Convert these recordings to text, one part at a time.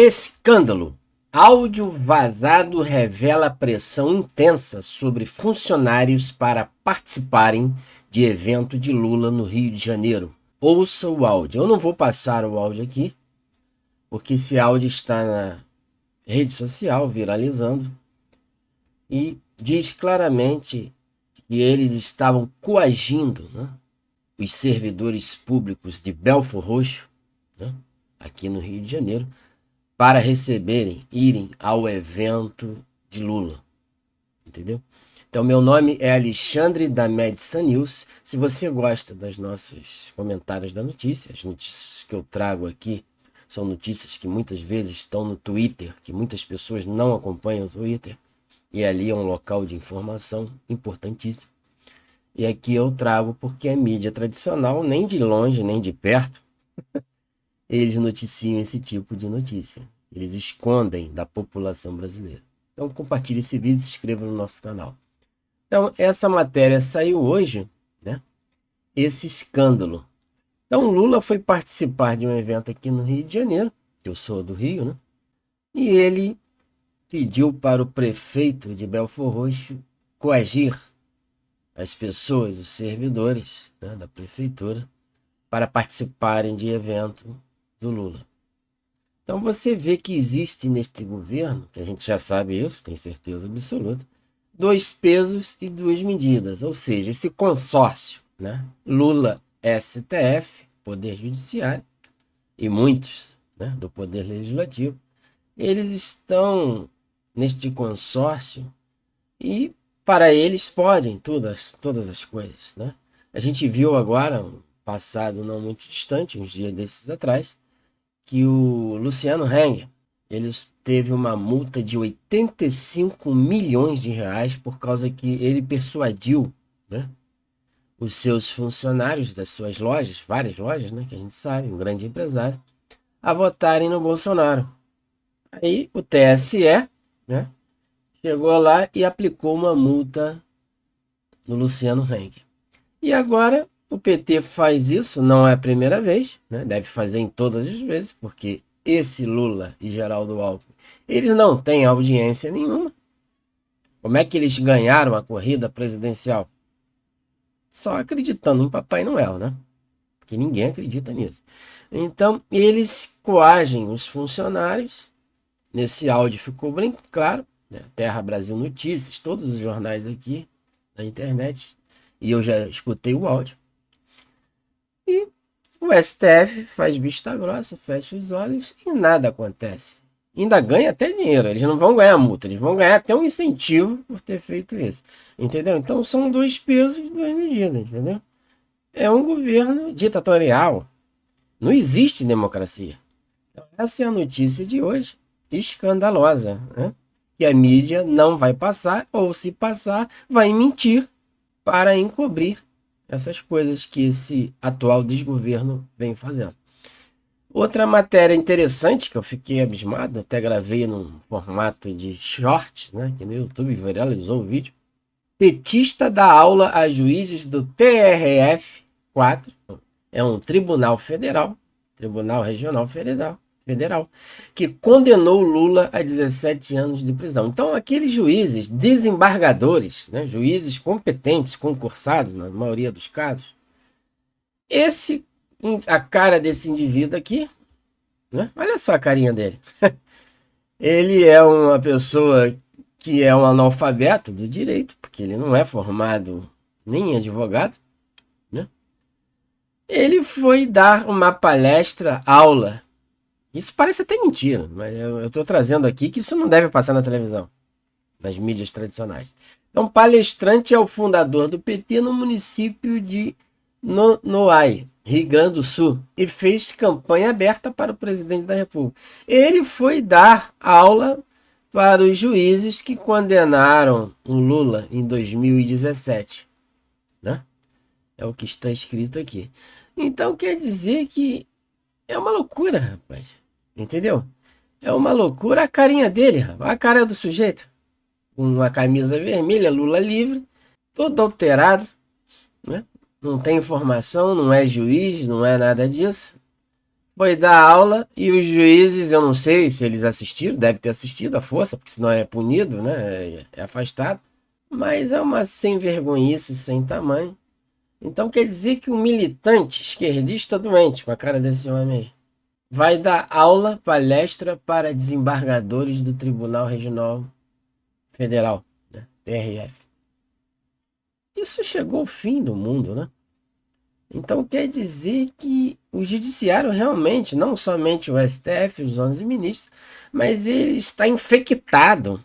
Escândalo. Áudio vazado revela pressão intensa sobre funcionários para participarem de evento de Lula no Rio de Janeiro. Ouça o áudio. Eu não vou passar o áudio aqui, porque esse áudio está na rede social viralizando e diz claramente que eles estavam coagindo, os servidores públicos de Belford Roxo, aqui no Rio de Janeiro, para irem ao evento de Lula, entendeu? Então, meu nome é Alexandre da Medsa News. Se você gosta dos nossos comentários da notícia, as notícias que eu trago aqui são notícias que muitas vezes estão no Twitter, que muitas pessoas não acompanham o Twitter, e ali é um local de informação importantíssimo. E aqui eu trago porque a mídia tradicional, nem de longe, nem de perto, eles noticiam esse tipo de notícia. Eles escondem da população brasileira. Então compartilhe esse vídeo e se inscreva no nosso canal. Então essa matéria saiu hoje, esse escândalo. Então Lula foi participar de um evento aqui no Rio de Janeiro, que eu sou do Rio, e ele pediu para o prefeito de Belford Roxo coagir as pessoas, os servidores da prefeitura, para participarem de evento do Lula. Então você vê que existe neste governo, que a gente já sabe isso, tem certeza absoluta, dois pesos e duas medidas, ou seja, esse consórcio, Lula, STF, Poder Judiciário, e muitos do Poder Legislativo, eles estão neste consórcio e para eles podem todas as coisas. A gente viu agora, um passado não muito distante, uns dias desses atrás, que o Luciano Hang, ele teve uma multa de 85 milhões de reais por causa que ele persuadiu os seus funcionários das suas lojas, várias lojas, que a gente sabe, um grande empresário, a votarem no Bolsonaro. Aí o TSE chegou lá e aplicou uma multa no Luciano Hang. E agora o PT faz isso, não é a primeira vez, deve fazer em todas as vezes, porque esse Lula e Geraldo Alckmin, eles não têm audiência nenhuma. Como é que eles ganharam a corrida presidencial? Só acreditando em Papai Noel, porque ninguém acredita nisso. Então, eles coagem os funcionários. Nesse áudio ficou bem claro, Terra Brasil Notícias, todos os jornais aqui na internet, e eu já escutei o áudio. E o STF faz vista grossa, fecha os olhos e nada acontece. Ainda ganha até dinheiro, eles não vão ganhar multa, eles vão ganhar até um incentivo por ter feito isso, entendeu? Então são dois pesos e duas medidas, entendeu? É um governo ditatorial, não existe democracia. Então, essa é a notícia de hoje, escandalosa, que a mídia não vai passar, ou se passar, vai mentir para encobrir essas coisas que esse atual desgoverno vem fazendo. Outra matéria interessante que eu fiquei abismado, até gravei num formato de short, que no YouTube viralizou o vídeo. Petista dá aula a juízes do TRF-4, é um tribunal federal, Tribunal Regional Federal, que condenou Lula a 17 anos de prisão. Então, aqueles juízes desembargadores, juízes competentes, concursados, na maioria dos casos, a cara desse indivíduo aqui, olha só a carinha dele. Ele é uma pessoa que é um analfabeto do direito, porque ele não é formado nem advogado, Ele foi dar uma palestra, aula. Isso parece até mentira, mas eu estou trazendo aqui que isso não deve passar na televisão, nas mídias tradicionais. Então, palestrante é o fundador do PT no município de Nonoai, Rio Grande do Sul, e fez campanha aberta para o presidente da República. Ele foi dar aula para os juízes que condenaram o Lula em 2017. É o que está escrito aqui. Então, quer dizer que é uma loucura, rapaz. Entendeu? É uma loucura a carinha dele, rapaz. A cara do sujeito. Uma camisa vermelha, Lula livre, todo alterado, Não tem informação, não é juiz, não é nada disso. foi dar aula e os juízes, eu não sei se eles assistiram, deve ter assistido à força, porque senão é punido, né? É afastado. Mas é uma sem vergonhice, sem tamanho. Então quer dizer que um militante esquerdista doente, com a cara desse homem aí, vai dar aula, palestra para desembargadores do Tribunal Regional Federal, né? TRF. Isso chegou ao fim do mundo, né? Então quer dizer que o judiciário realmente, não somente o STF, os 11 ministros, mas ele está infectado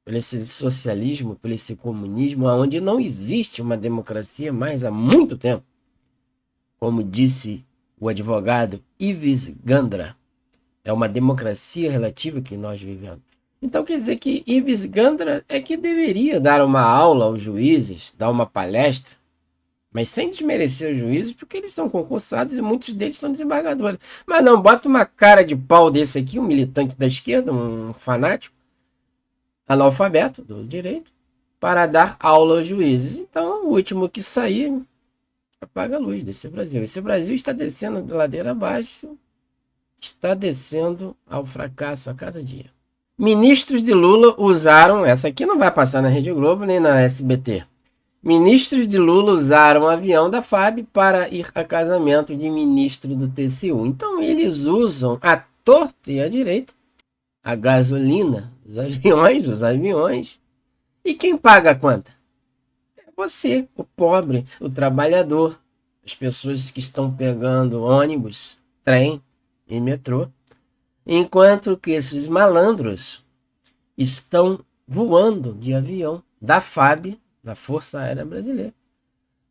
por esse socialismo, por esse comunismo, onde não existe uma democracia mais há muito tempo. Como disse o advogado Ives Gandra, é uma democracia relativa que nós vivemos. Então quer dizer que Ives Gandra é que deveria dar uma aula aos juízes, dar uma palestra, mas sem desmerecer os juízes, porque eles são concursados e muitos deles são desembargadores. Mas não, bota uma cara de pau desse aqui, um militante da esquerda, um fanático, analfabeto do direito, para dar aula aos juízes. Então, o último que sair, apaga a luz desse Brasil. Esse Brasil está descendo de ladeira abaixo, está descendo ao fracasso a cada dia. Ministros de Lula usaram, essa aqui não vai passar na Rede Globo nem na SBT. Ministros de Lula usaram o avião da FAB para ir a casamento de ministro do TCU. Então eles usam a torta e a direita a gasolina dos aviões. E quem paga a conta? É você, o pobre, o trabalhador, as pessoas que estão pegando ônibus, trem e metrô. Enquanto que esses malandros estão voando de avião da FAB, da Força Aérea Brasileira,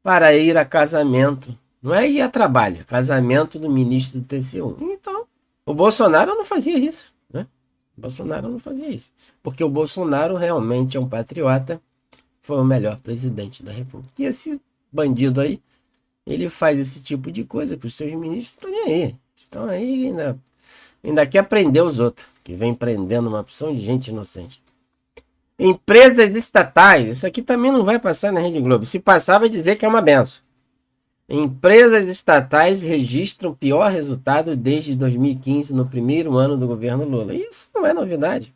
para ir a casamento. Não é ir a trabalho, casamento do ministro do TCU. Então, o Bolsonaro não fazia isso, né? O Bolsonaro não fazia isso. Porque o Bolsonaro realmente é um patriota, foi o melhor presidente da República. E esse bandido aí, ele faz esse tipo de coisa que os seus ministros estão nem aí. Estão aí ainda quer prender os outros, que vem prendendo uma opção de gente inocente. Empresas estatais, isso aqui também não vai passar na Rede Globo. Se passar, vai dizer que é uma benção. Empresas estatais registram pior resultado desde 2015, no primeiro ano do governo Lula. Isso não é novidade,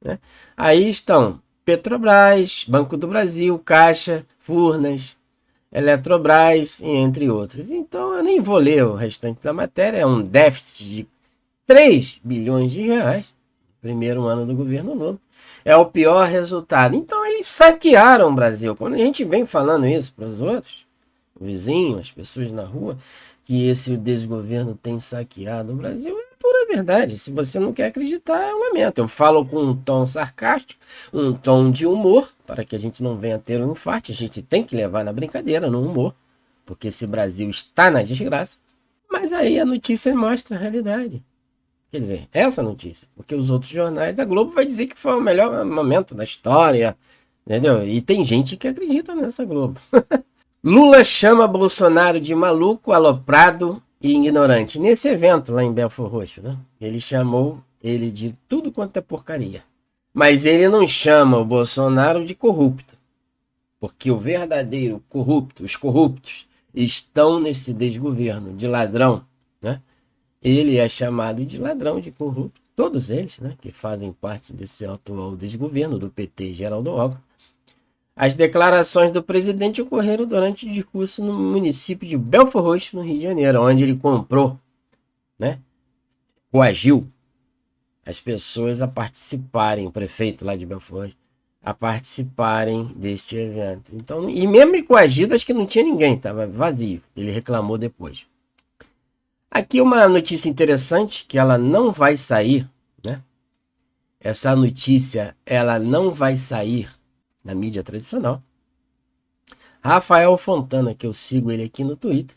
né? Aí estão Petrobras, Banco do Brasil, Caixa, Furnas, Eletrobras, entre outros. Então eu nem vou ler o restante da matéria. É um déficit de 3 bilhões de reais no primeiro ano do governo Lula. É o pior resultado. Então eles saquearam o Brasil. Quando a gente vem falando isso para os outros, o vizinho, as pessoas na rua, que esse desgoverno tem saqueado o Brasil, é pura verdade. Se você não quer acreditar, eu lamento. Eu falo com um tom sarcástico, um tom de humor, para que a gente não venha ter um infarto. A gente tem que levar na brincadeira, no humor, porque esse Brasil está na desgraça. Mas aí a notícia mostra a realidade. Quer dizer, essa notícia, porque os outros jornais da Globo vai dizer que foi o melhor momento da história, entendeu? E tem gente que acredita nessa Globo. Lula chama Bolsonaro de maluco, aloprado e ignorante. Nesse evento lá em Belford Roxo, né? Ele chamou ele de tudo quanto é porcaria. Mas ele não chama o Bolsonaro de corrupto, porque o verdadeiro corrupto, os corruptos, estão nesse desgoverno de ladrão, né? Ele é chamado de ladrão, de corrupto. Todos eles, né, que fazem parte desse atual desgoverno do PT, Geraldo Alckmin. As declarações do presidente ocorreram durante o discurso no município de Belford Roxo, no Rio de Janeiro, onde ele comprou, né, coagiu as pessoas a participarem, o prefeito lá de Belford Roxo, a participarem deste evento. Então, e mesmo coagido, acho que não tinha ninguém, estava vazio. Ele reclamou depois. Aqui uma notícia interessante, que ela não vai sair, né? Essa notícia, ela não vai sair na mídia tradicional. Rafael Fontana, que eu sigo ele aqui no Twitter,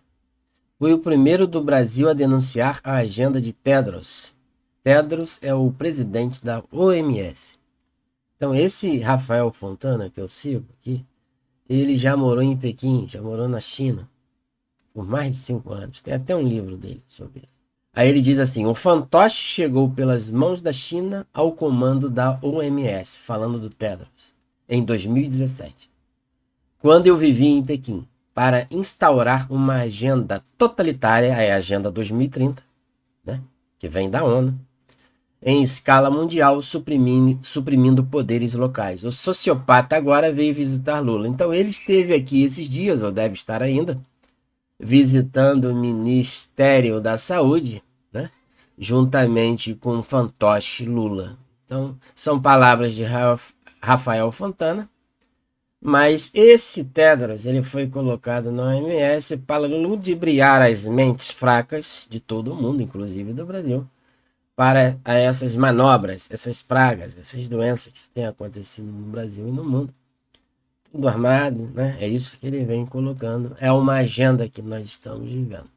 foi o primeiro do Brasil a denunciar a agenda de Tedros. Tedros é o presidente da OMS. Então esse Rafael Fontana, que eu sigo aqui, ele já morou em Pequim, já morou na China, por mais de 5 anos. Tem até um livro dele sobre isso. Aí ele diz assim: o fantoche chegou pelas mãos da China ao comando da OMS, falando do Tedros, em 2017. Quando eu vivi em Pequim, para instaurar uma agenda totalitária, a Agenda 2030, né, que vem da ONU, em escala mundial, suprimindo poderes locais. O sociopata agora veio visitar Lula. Então ele esteve aqui esses dias, ou deve estar ainda, visitando o Ministério da Saúde, né, juntamente com o fantoche Lula. Então são palavras de Rafael Fontana. Mas esse Tedros, ele foi colocado na OMS para ludibriar as mentes fracas de todo o mundo, inclusive do Brasil, para essas manobras, essas pragas, essas doenças que têm acontecido no Brasil e no mundo. Tudo armado, né? É isso que ele vem colocando. É uma agenda que nós estamos vivendo.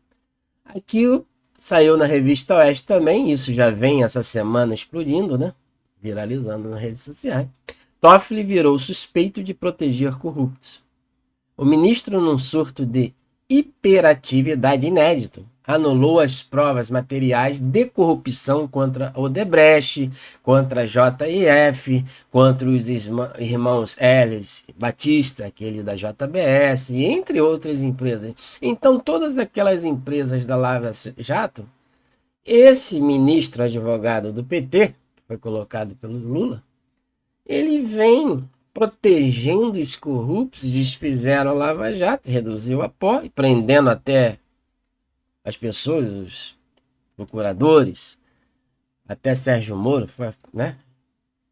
Aqui saiu na revista Oeste também, isso já vem essa semana explodindo, né? Viralizando nas redes sociais. Toffoli virou suspeito de proteger corruptos. O ministro, num surto de hiperatividade inédito, anulou as provas materiais de corrupção contra Odebrecht, contra a JIF, contra os irmãos Ellis Batista, aquele da JBS, entre outras empresas. Então, todas aquelas empresas da Lava Jato, esse ministro advogado do PT, que foi colocado pelo Lula, ele vem protegendo os corruptos, desfizeram a Lava Jato, reduziu a posse, prendendo até as pessoas, os procuradores, até Sérgio Moro, né,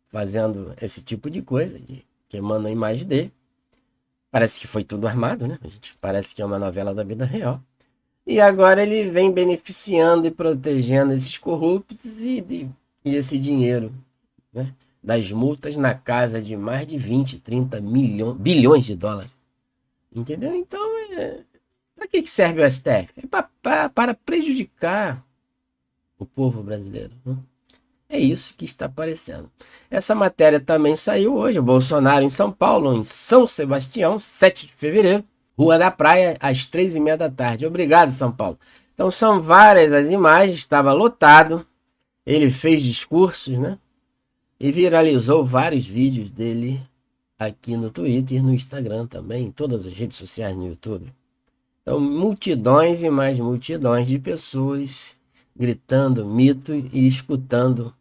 fazendo esse tipo de coisa, queimando a imagem dele. Parece que foi tudo armado, né? Parece que é uma novela da vida real. E agora ele vem beneficiando e protegendo esses corruptos e esse dinheiro, né, das multas na casa de mais de 20, 30 bilhões de dólares. Entendeu? Então, para que serve o STF? É para prejudicar o povo brasileiro. Né? É isso que está aparecendo. Essa matéria também saiu hoje. Bolsonaro em São Paulo, em São Sebastião, 7 de fevereiro. Rua da Praia, às 3h30 da tarde. Obrigado, São Paulo. Então, são várias as imagens. Estava lotado. Ele fez discursos, né? E viralizou vários vídeos dele aqui no Twitter, no Instagram também, em todas as redes sociais, no YouTube. Então, multidões e mais multidões de pessoas gritando mito e escutando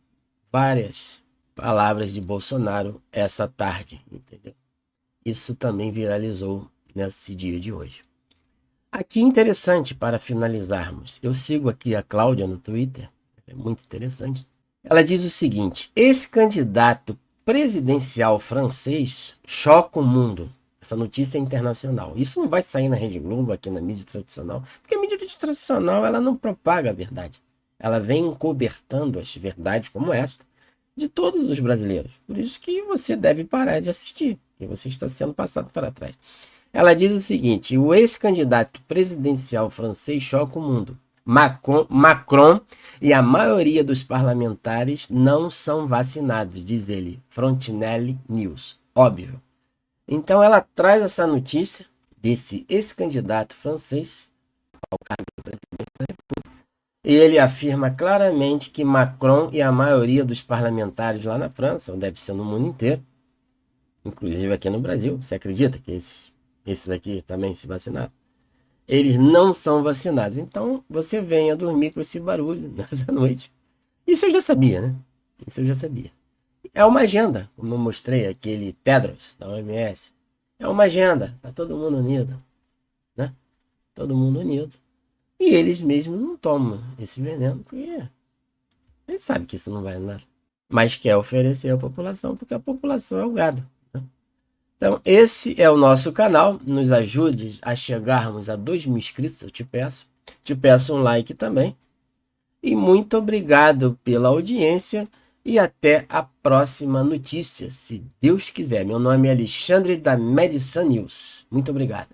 várias palavras de Bolsonaro essa tarde, entendeu? Isso também viralizou nesse dia de hoje. Aqui interessante para finalizarmos. Eu sigo aqui a Cláudia no Twitter, é muito interessante. Ela diz o seguinte: esse candidato presidencial francês choca o mundo. Essa notícia é internacional. Isso não vai sair na Rede Globo, aqui na mídia tradicional, porque a mídia tradicional ela não propaga a verdade. Ela vem encobertando as verdades como esta de todos os brasileiros. Por isso que você deve parar de assistir, porque você está sendo passado para trás. Ela diz o seguinte: o ex-candidato presidencial francês choca o mundo. Macron e a maioria dos parlamentares não são vacinados, diz ele. Frontinelli News. Óbvio. Então ela traz essa notícia desse ex-candidato francês ao cargo de presidente da República. E ele afirma claramente que Macron e a maioria dos parlamentares lá na França, ou deve ser no mundo inteiro, inclusive aqui no Brasil, você acredita que esses aqui também se vacinaram? Eles não são vacinados. Então, você venha dormir com esse barulho nessa noite. Isso eu já sabia, né? Isso eu já sabia. É uma agenda, como eu mostrei, aquele Tedros da OMS. É uma agenda. Tá todo mundo unido, né? Todo mundo unido. E eles mesmos não tomam esse veneno, porque eles sabem que isso não vai nada. Mas quer oferecer à população, porque a população é o gado. Então, esse é o nosso canal. Nos ajude a chegarmos a 2.000 inscritos, eu te peço. Te peço um like também. E muito obrigado pela audiência. E até a próxima notícia, se Deus quiser. Meu nome é Alexandre da Medicine News. Muito obrigado.